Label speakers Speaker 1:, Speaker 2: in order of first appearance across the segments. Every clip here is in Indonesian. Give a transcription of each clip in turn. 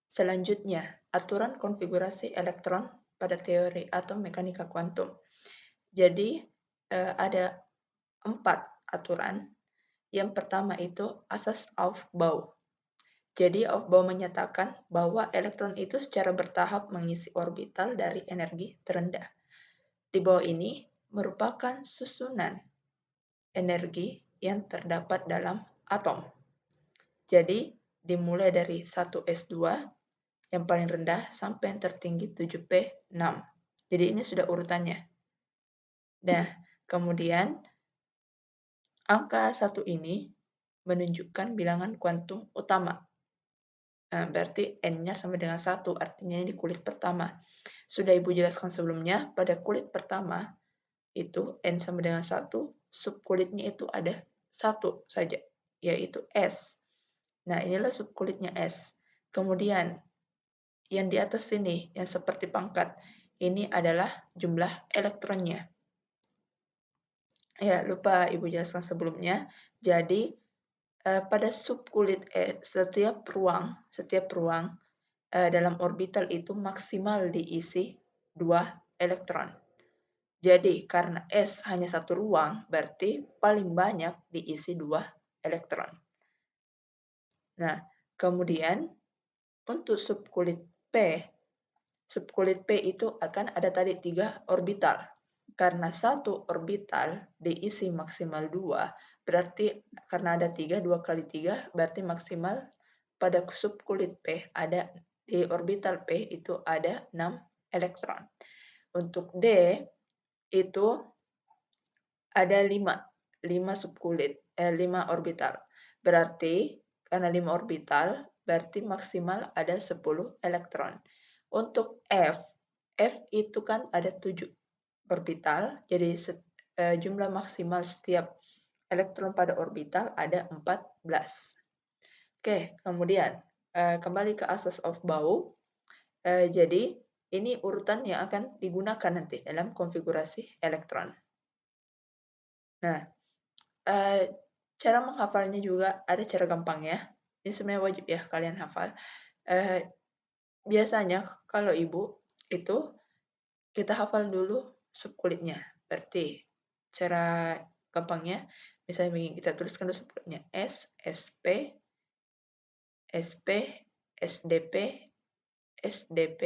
Speaker 1: Selanjutnya, aturan konfigurasi elektron pada teori atom mekanika kuantum. Jadi, ada 4 aturan. Yang pertama itu asas Aufbau. Jadi, Aufbau menyatakan bahwa elektron itu secara bertahap mengisi orbital dari energi terendah. Di bawah ini merupakan susunan energi yang terdapat dalam atom. Jadi, dimulai dari 1s2 yang paling rendah sampai yang tertinggi 7p6. Jadi ini sudah urutannya. Nah, kemudian angka 1 ini menunjukkan bilangan kuantum utama. Nah, berarti N-nya sama dengan 1, artinya ini di kulit pertama. Sudah Ibu jelaskan sebelumnya, pada kulit pertama itu N sama dengan 1, subkulitnya itu ada 1 saja, yaitu S. Nah, inilah subkulitnya S. Kemudian yang di atas sini, yang seperti pangkat, ini adalah jumlah elektronnya. Ya, lupa Ibu jelaskan sebelumnya. Jadi, pada subkulit setiap ruang dalam orbital itu maksimal diisi 2 elektron. Jadi, karena S hanya satu ruang, berarti paling banyak diisi 2 elektron. Nah, kemudian untuk subkulit P itu akan ada tadi 3 orbital. Karena satu orbital diisi maksimal 2, berarti karena ada 3, 2 kali 3, berarti maksimal pada subkulit P ada di orbital P itu ada 6 elektron. Untuk D itu ada 5 subkulit, 5 orbital. Berarti karena 5 orbital, berarti maksimal ada 10 elektron. Untuk F itu kan ada 7 orbital, jadi jumlah maksimal setiap elektron pada orbital ada 14. Oke, kemudian kembali ke asas Aufbau. Jadi ini urutan yang akan digunakan nanti dalam konfigurasi elektron. Nah, cara menghafalnya juga ada cara gampang ya. Ini sebenarnya wajib ya kalian hafal. Biasanya kalau Ibu itu kita hafal dulu subkulitnya. Berarti cara gampangnya, misalnya kita tuliskan dulu subkulitnya S, SP, SP, SDP, SDP,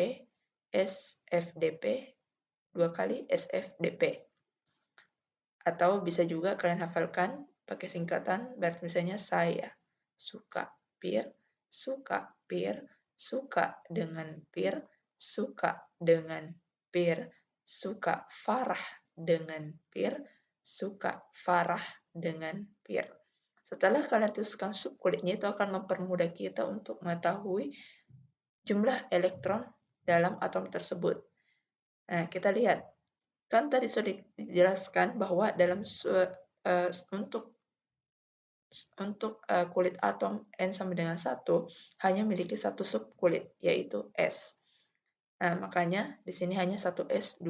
Speaker 1: SFDP, 2 kali SFDP. Atau bisa juga kalian hafalkan pakai singkatan, berarti misalnya saya suka pir, suka pir, suka dengan pir, suka dengan pir, suka farah dengan pir, suka farah dengan pir. Setelah kalian tuliskan subkulitnya, itu akan mempermudah kita untuk mengetahui jumlah elektron dalam atom tersebut. Nah, kita lihat. Kan tadi sudah dijelaskan bahwa dalam untuk kulit atom N sama dengan 1 hanya memiliki satu subkulit, yaitu S. Nah, makanya di sini hanya 1S2.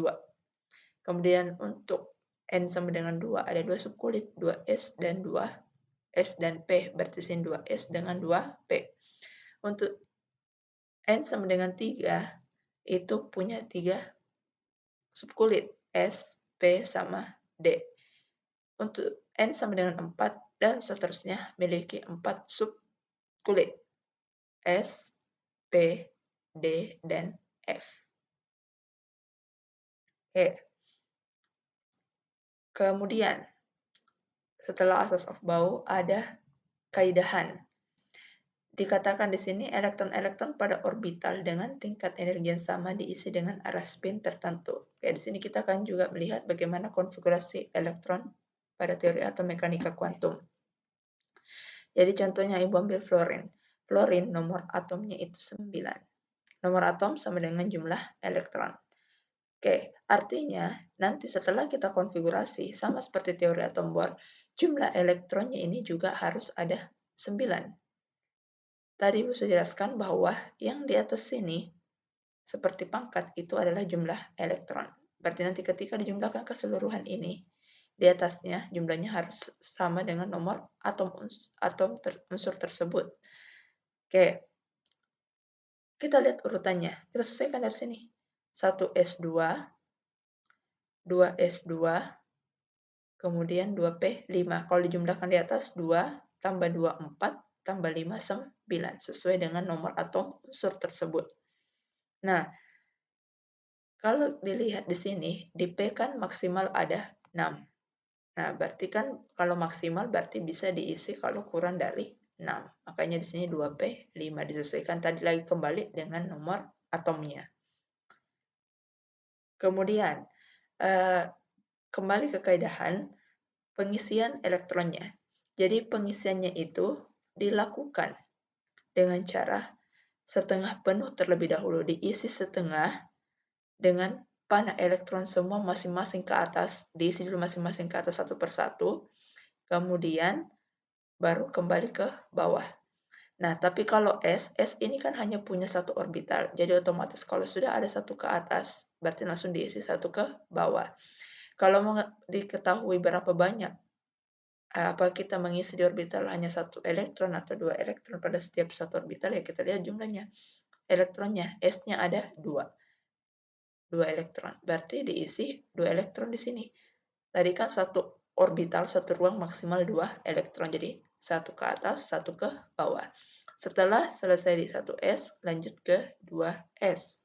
Speaker 1: Kemudian untuk N sama dengan 2 ada 2 subkulit, 2S dan 2S dan P, berarti di sini 2S dengan 2P. Untuk N sama dengan 3 itu punya 3 subkulit, S, P, sama D. Untuk N sama dengan 4 dan seterusnya memiliki 4 subkulit, S, P, D, dan F. Oke. Kemudian, setelah asas Aufbau ada kaidahan. Dikatakan di sini elektron-elektron pada orbital dengan tingkat energi yang sama diisi dengan arah spin tertentu. Oke, di sini kita akan juga melihat bagaimana konfigurasi elektron pada teori atom mekanika kuantum. Jadi contohnya Ibu ambil fluorin. Fluorin nomor atomnya itu 9. Nomor atom sama dengan jumlah elektron. Oke, artinya nanti setelah kita konfigurasi sama seperti teori atom Bohr, jumlah elektronnya ini juga harus ada 9. Tadi Ibu sudah jelaskan bahwa yang di atas sini seperti pangkat itu adalah jumlah elektron. Berarti nanti ketika dijumlahkan keseluruhan ini, di atasnya jumlahnya harus sama dengan nomor unsur tersebut. Oke. Kita lihat urutannya, kita selesaikan dari sini. 1s2, 2s2, kemudian 2p 5. Kalau dijumlahkan di atas 2 tambah 2 4 tambah 5 9 sesuai dengan nomor atom unsur tersebut. Nah, kalau dilihat di sini, di P kan maksimal ada 6. Nah, berarti kan kalau maksimal berarti bisa diisi kalau kurang dari 6. Makanya di sini 2P 5 disesuaikan tadi lagi kembali dengan nomor atomnya. Kemudian, kembali ke kaidahan pengisian elektronnya. Jadi pengisiannya itu dilakukan dengan cara setengah penuh terlebih dahulu, diisi setengah dengan panah elektron semua masing-masing ke atas, diisi dulu masing-masing ke atas satu persatu, kemudian baru kembali ke bawah. Nah, tapi kalau S ini kan hanya punya satu orbital, jadi otomatis kalau sudah ada satu ke atas, berarti langsung diisi satu ke bawah. Kalau mau diketahui berapa banyak apa kita mengisi di orbital hanya satu elektron atau 2 elektron pada setiap satu orbital, ya kita lihat jumlahnya. Elektronnya, S-nya ada 2. 2 elektron. Berarti diisi 2 elektron di sini. Tadi kan satu orbital, satu ruang maksimal 2 elektron. Jadi satu ke atas, satu ke bawah. Setelah selesai di 1s, lanjut ke 2s.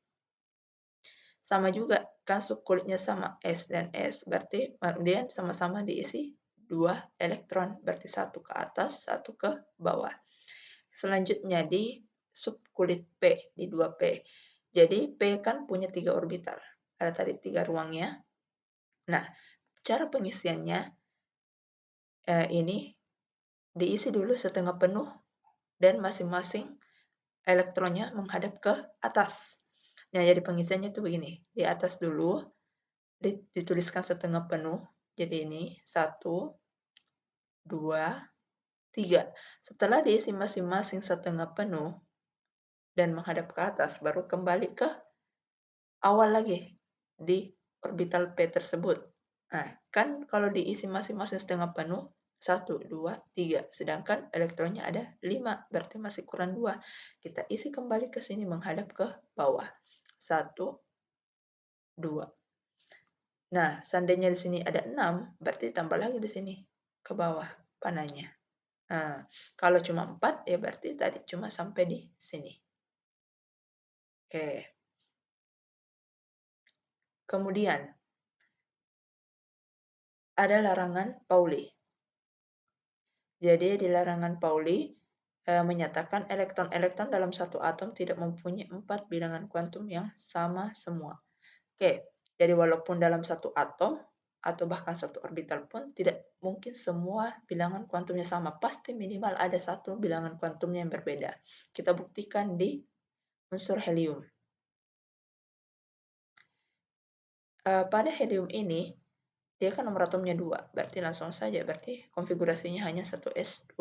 Speaker 1: Sama juga, kan subkulitnya sama, S dan S. Berarti kemudian sama-sama diisi 2 elektron. Berarti satu ke atas, satu ke bawah. Selanjutnya di subkulit P, di 2P. Jadi P kan punya 3 orbital. Ada tadi 3 ruangnya. Nah, cara pengisiannya ini diisi dulu setengah penuh dan masing-masing elektronnya menghadap ke atas. Nah, jadi pengisiannya itu begini. Di atas dulu dituliskan setengah penuh. Jadi ini 1, 2, 3. Setelah diisi masing-masing setengah penuh dan menghadap ke atas, baru kembali ke awal lagi di orbital P tersebut. Nah, kan kalau diisi masing-masing setengah penuh, 1, 2, 3. Sedangkan elektronnya ada 5, berarti masih kurang 2. Kita isi kembali ke sini menghadap ke bawah. 1, 2. Nah, seandainya di sini ada 6, berarti tambah lagi di sini ke bawah panahnya. Nah, kalau cuma 4, ya berarti tadi cuma sampai di sini. Oke. Kemudian, ada larangan Pauli. Jadi di larangan Pauli menyatakan elektron-elektron dalam satu atom tidak mempunyai 4 bilangan kuantum yang sama semua. Oke, jadi walaupun dalam satu atom atau bahkan satu orbital pun tidak mungkin semua bilangan kuantumnya sama. Pasti minimal ada satu bilangan kuantumnya yang berbeda. Kita buktikan di unsur helium. Pada helium ini, dia kan nomor atomnya 2, berarti langsung saja, berarti konfigurasinya hanya 1s2.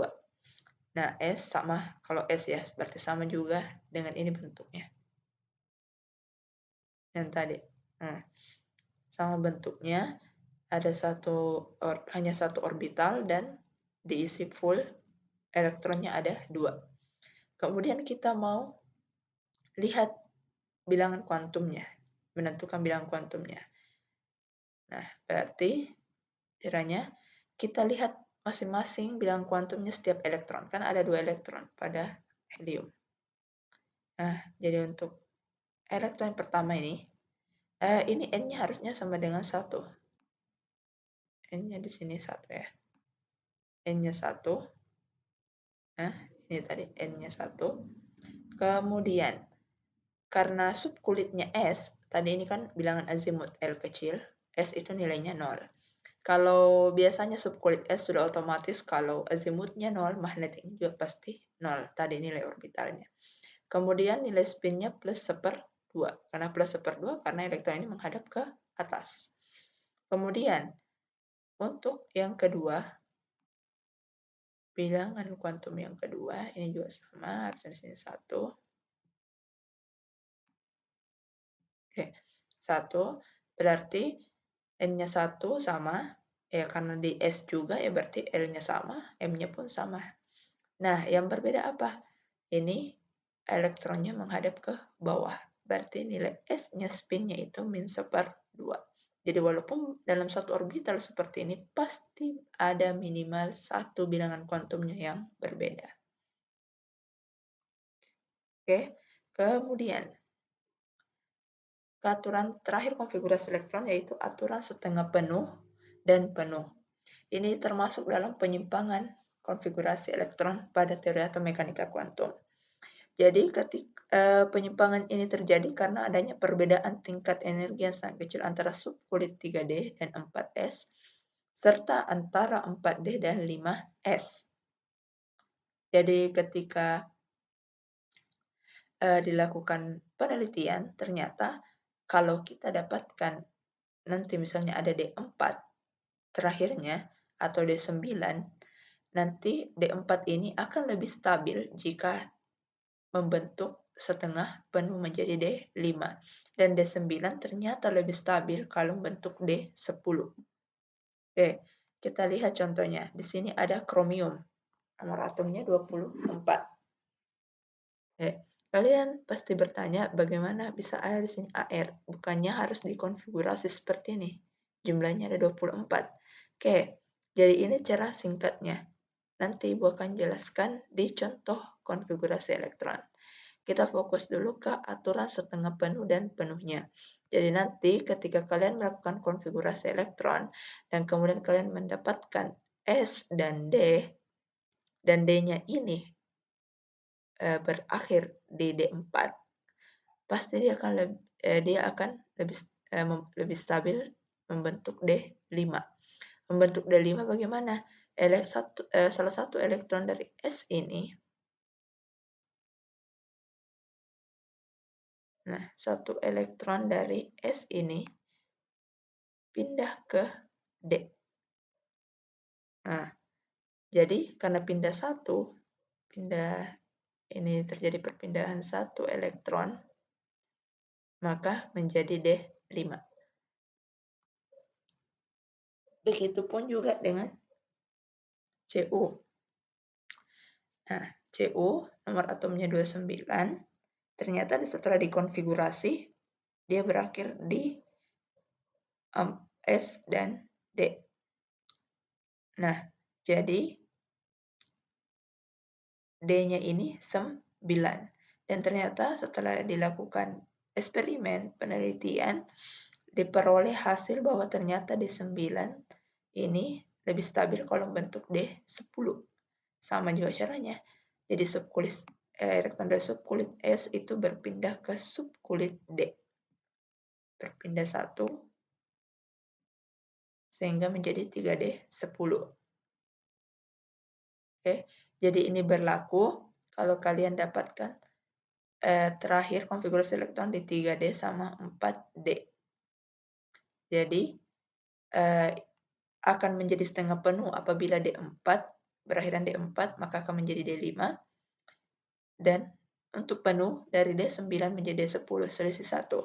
Speaker 1: Nah, S sama, kalau S ya, berarti sama juga dengan ini bentuknya. Yang tadi. Nah, sama bentuknya, ada hanya satu orbital dan diisi full, elektronnya ada 2. Kemudian kita mau lihat bilangan kuantumnya, menentukan bilangan kuantumnya. Nah, berarti kiranya kita lihat masing-masing bilangan kuantumnya setiap elektron. Kan ada 2 elektron pada helium. Nah, jadi untuk elektron yang pertama ini N-nya harusnya sama dengan 1. N-nya di sini 1 ya. N-nya 1. Nah, ini tadi N-nya 1. Kemudian, karena subkulitnya S, tadi ini kan bilangan azimut L kecil, S itu nilainya 0. Kalau biasanya subkulit S sudah otomatis, kalau azimutnya 0, magnetiknya juga pasti 0. Tadi nilai orbitalnya. Kemudian nilai spinnya plus 1/2. Karena plus 1/2 karena elektron ini menghadap ke atas. Kemudian, untuk yang kedua, bilangan kuantum yang kedua, ini juga sama, harusnya di sini 1. Oke, 1, berarti N-nya 1 sama, ya karena di S juga, ya berarti L-nya sama, M-nya pun sama. Nah, yang berbeda apa? Ini elektronnya menghadap ke bawah. Berarti nilai S-nya spinnya itu min/2. Jadi walaupun dalam satu orbital seperti ini, pasti ada minimal satu bilangan kuantumnya yang berbeda. Oke, kemudian aturan terakhir konfigurasi elektron yaitu aturan setengah penuh dan penuh. Ini termasuk dalam penyimpangan konfigurasi elektron pada teori atom mekanika kuantum. Jadi penyimpangan ini terjadi karena adanya perbedaan tingkat energi yang sangat kecil antara subkulit 3D dan 4S, serta antara 4D dan 5S. Jadi ketika dilakukan penelitian, ternyata kalau kita dapatkan nanti misalnya ada D4 terakhirnya atau D9, nanti D4 ini akan lebih stabil jika membentuk setengah penuh menjadi D5. Dan D9 ternyata lebih stabil kalau membentuk D10. Oke, kita lihat contohnya. Di sini ada kromium. Nomor atomnya 24. Kalian pasti bertanya bagaimana bisa ada di sini AR. Bukannya harus dikonfigurasi seperti ini. Jumlahnya ada 24. Oke, jadi ini cara singkatnya. Nanti Ibu akan jelaskan di contoh konfigurasi elektron. Kita fokus dulu ke aturan setengah penuh dan penuhnya. Jadi nanti ketika kalian melakukan konfigurasi elektron dan kemudian kalian mendapatkan S dan D, dan D-nya ini berakhir di D4, pasti dia akan lebih stabil membentuk D5. Membentuk D5 bagaimana? Salah satu elektron dari S ini, nah, satu elektron dari S ini pindah ke D. Nah, jadi karena ini terjadi perpindahan satu elektron, maka menjadi D5. Begitupun juga dengan Cu. Nah, Cu nomor atomnya 29, ternyata setelah dikonfigurasi, dia berakhir di S dan D. Nah, jadi D-nya ini 9. Dan ternyata setelah dilakukan eksperimen, penelitian, diperoleh hasil bahwa ternyata D9 ini lebih stabil kalau bentuk D10. Sama juga caranya. Jadi elektron dari subkulit S itu berpindah ke subkulit D. Berpindah 1 sehingga menjadi 3D10. Oke, jadi ini berlaku kalau kalian dapatkan terakhir konfigurasi elektron di 3D sama 4D. Jadi akan menjadi setengah penuh apabila D4, berakhiran D4, maka akan menjadi D5. Dan untuk penuh dari D9 menjadi D10, selisih 1.